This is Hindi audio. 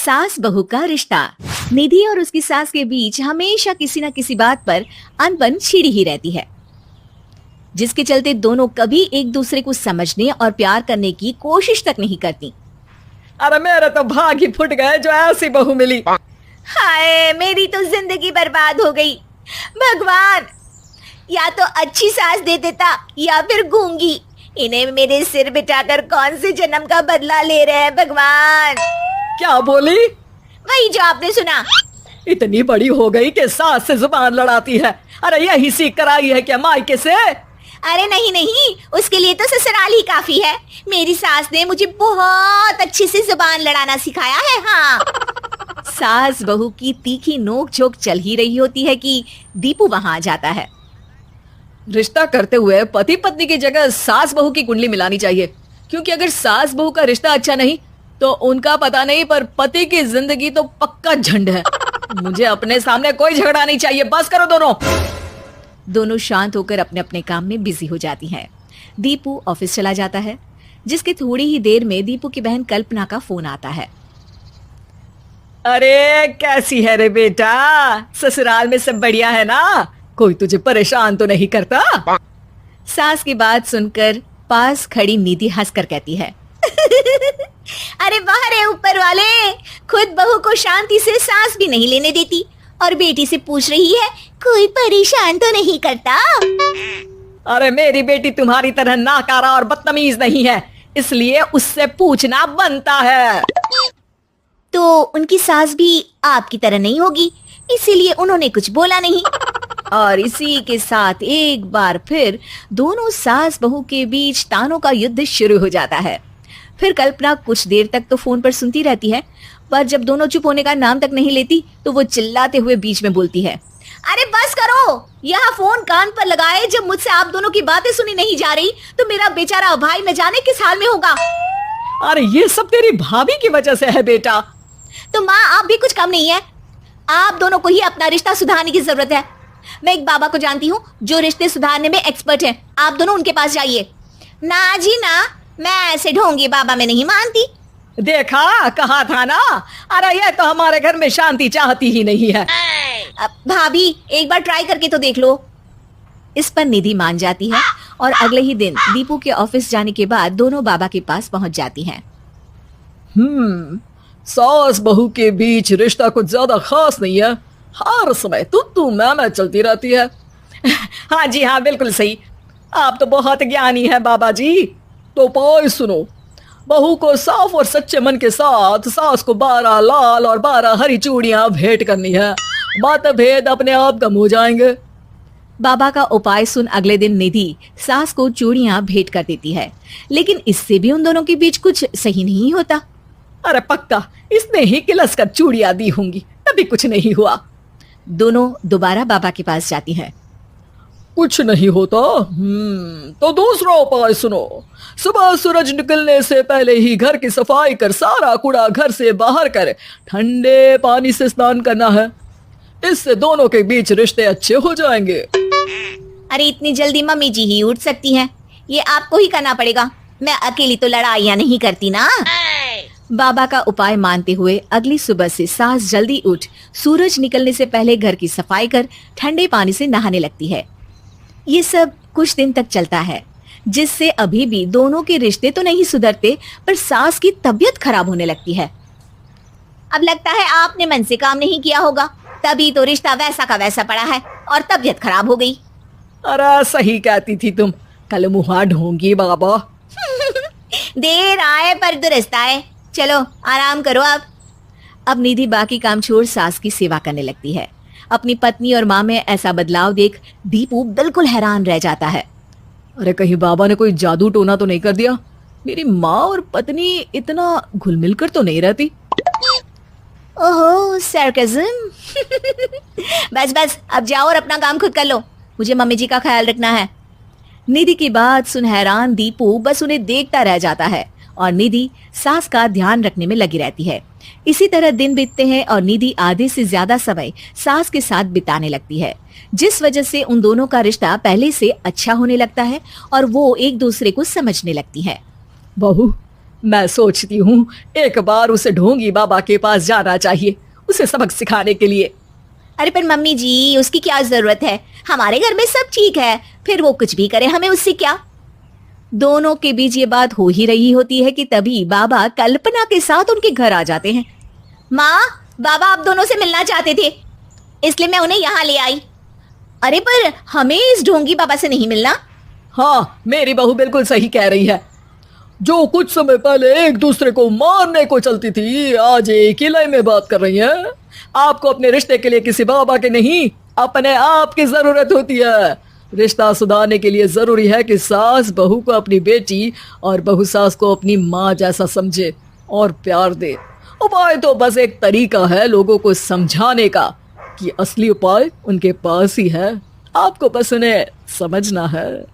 सास बहू का रिश्ता। निधि और उसकी सास के बीच हमेशा किसी न किसी बात पर अनबन छिड़ी ही रहती है, जिसके चलते दोनों कभी एक दूसरे को समझने और प्यार करने की कोशिश तक नहीं करती। अरे मेरे तो भाग ही फुट गए जो ऐसी बहू मिली। हाय, मेरी तो जिंदगी बर्बाद हो गई। भगवान, या तो अच्छी सास दे देता या फिर गूंगी। इन्हें मेरे सिर बिठाकर कौन से जन्म का बदला ले रहे हैं भगवान। क्या बोली? वही जो आपने सुना। इतनी बड़ी हो गई कि सास से जुबान लड़ाती है। अरे यही सीख कर आई है क्या मायके से? अरे नहीं नहीं, उसके लिए तो ससुराल ही काफी है। मेरी सास ने मुझे बहुत अच्छे से जुबान लड़ाना सिखाया है। हाँ। सास बहू की तीखी नोक झोंक चल ही रही होती है कि दीपू वहां आ जाता है। रिश्ता करते हुए पति पत्नी की जगह सास बहू की कुंडली मिलानी चाहिए, क्योंकि अगर सास बहू का रिश्ता अच्छा नहीं तो उनका पता नहीं, पर पति की जिंदगी तो पक्का झंड है। मुझे अपने सामने कोई झगड़ा नहीं चाहिए। बस करो दोनों। दोनों शांत होकर अपने अपने काम में बिजी हो जाती हैं। दीपू ऑफिस चला जाता है, जिसके थोड़ी ही देर में दीपू की बहन कल्पना का फोन आता है। अरे कैसी है रे बेटा? ससुराल में सब बढ़िया है ना? कोई तुझे परेशान तो नहीं करता? सास की बात सुनकर पास खड़ी निधि हंसकर कहती है, अरे वाह रे ऊपर वाले, खुद बहू को शांति से सांस भी नहीं लेने देती और बेटी से पूछ रही है कोई परेशान तो नहीं करता। अरे मेरी बेटी तुम्हारी तरह नाकारा और बदतमीज नहीं है, इसलिए उससे पूछना बनता है। तो उनकी सास भी आपकी तरह नहीं होगी, इसीलिए उन्होंने कुछ बोला नहीं। और इसी के साथ एक बार फिर दोनों सास बहू के बीच तानों का युद्ध शुरू हो जाता है। फिर कल्पना कुछ देर तक तो फोन पर सुनती रहती है, पर जब दोनों चुप होने का नाम तक नहीं लेती तो वो चिल्लाते हुए बीच में बोलती है, अरे बस करो, यहाँ फोन कान पर लगाए। जब मुझसे आप दोनों की बातें सुनी नहीं जा रही तो मेरा बेचारा भाई न जाने किस हाल में होगा। अरे ये सब तेरी भाभी की वजह से है बेटा। तो माँ, आप भी कुछ कम नहीं है। आप दोनों को ही अपना रिश्ता सुधारने की जरूरत है। मैं एक बाबा को जानती हूँ जो रिश्ते सुधारने में एक्सपर्ट हैं। आप दोनों उनके पास जाइए। ना जी ना, मैं ऐसे ढोंगी बाबा में नहीं मानती। देखा, कहा था ना। अरे ये तो हमारे घर में शांति चाहती ही नहीं है। भाभी, एक बार ट्राई करके तो देख लो। इस पर निधि मान जाती है और अगले ही दिन दीपू के ऑफिस जाने के बाद दोनों बाबा के पास पहुंच जाती हैं। सास बहू के बीच रिश्ता कुछ ज्यादा खास नहीं है। हर समय तू मैं चलती रहती है। हाँ जी हाँ, बिल्कुल सही। आप तो बहुत ज्ञानी है बाबा जी। तो पाई सुनो, बहू को साफ और सच्चे मन के साथ सास को 12 लाल और 12 हरी चूड़ियां भेंट करनी है। मतभेद अपने आप कम हो जाएंगे। बाबा का उपाय सुन अगले दिन निधि सास को चूड़ियां भेंट कर देती है, लेकिन इससे भी उन दोनों के बीच कुछ सही नहीं होता। अरे पक्का इसने ही किलस कर चूड़ियां दी होंगी, तभी कुछ नहीं हुआ। दोनों दोबारा बाबा के पास जाती हैं। कुछ नहीं होता। तो दूसरा उपाय सुनो। सुबह सूरज निकलने से पहले ही घर की सफाई कर सारा कूड़ा घर से बाहर कर ठंडे पानी से स्नान करना है। इससे दोनों के बीच रिश्ते अच्छे हो जाएंगे। अरे इतनी जल्दी मम्मी जी ही उठ सकती हैं? ये आपको ही करना पड़ेगा। मैं अकेली तो लड़ाइयाँ नहीं करती ना। बाबा का उपाय मानते हुए अगली सुबह से सास जल्दी उठ सूरज निकलने से पहले घर की सफाई कर ठंडे पानी से नहाने लगती है। ये सब कुछ दिन तक चलता है, जिससे अभी भी दोनों के रिश्ते तो नहीं सुधरते, पर सास की तबीयत खराब होने लगती है। अब लगता है आपने मन से काम नहीं किया होगा, तभी तो रिश्ता वैसा का वैसा पड़ा है और तबीयत खराब हो गई। अरे सही कहती थी तुम, कल मुहा ढोंगी बाबा। देर आए पर दुरुस्त आए। चलो आराम करो। अब निधि बाकी काम छोड़ सास की सेवा करने लगती है। अपनी पत्नी और माँ में ऐसा बदलाव देख दीपू बिल्कुल हैरान रह जाता है। अरे कहीं बाबा ने कोई जादू टोना तो नहीं कर दिया? मेरी माँ और पत्नी इतना घुल मिल कर तो नहीं रहती। ओहो, सरकाज़म। बस बस, अब जाओ और अपना काम खुद कर लो। मुझे मम्मी जी का ख्याल रखना है। निधि की बात सुन हैरान दीपू बस उन्हें देखता रह जाता है और निधि सास का ध्यान रखने में लगी रहती है। इसी तरह दिन बीतते हैं और निधि आधे से ज्यादा समय सास के साथ बिताने लगती है, जिस वजह से उन दोनों का रिश्ता पहले से अच्छा होने लगता है और वो एक दूसरे को समझने लगती है। बहू, मैं सोचती हूँ एक बार उसे ढोंगी बाबा के पास जाना चाहिए, उसे सबक सिखाने के लिए। अरे पर मम्मी जी, उसकी क्या जरूरत है? हमारे घर में सब ठीक है, फिर वो कुछ भी करे, हमें उससे क्या। दोनों के बीच ये बात हो ही रही होती है कि तभी बाबा कल्पना के साथ उनके घर आ जाते हैं। माँ, बाबा आप दोनों से मिलना चाहते थे, इसलिए मैं उन्हें यहाँ ले आई। अरे पर हमें इस ढोंगी बाबा से नहीं मिलना। हाँ, मेरी बहू बिल्कुल सही कह रही है। जो कुछ समय पहले एक दूसरे को मारने को चलती थी, आज एक ही लय में बात कर रही है। आपको अपने रिश्ते के लिए किसी बाबा के नहीं, अपने आप की जरूरत होती है। रिश्ता सुधारने के लिए जरूरी है कि सास बहू को अपनी बेटी और बहू सास को अपनी माँ जैसा समझे और प्यार दे। उपाय तो बस एक तरीका है लोगों को समझाने का कि असली उपाय उनके पास ही है, आपको बस उन्हें समझना है।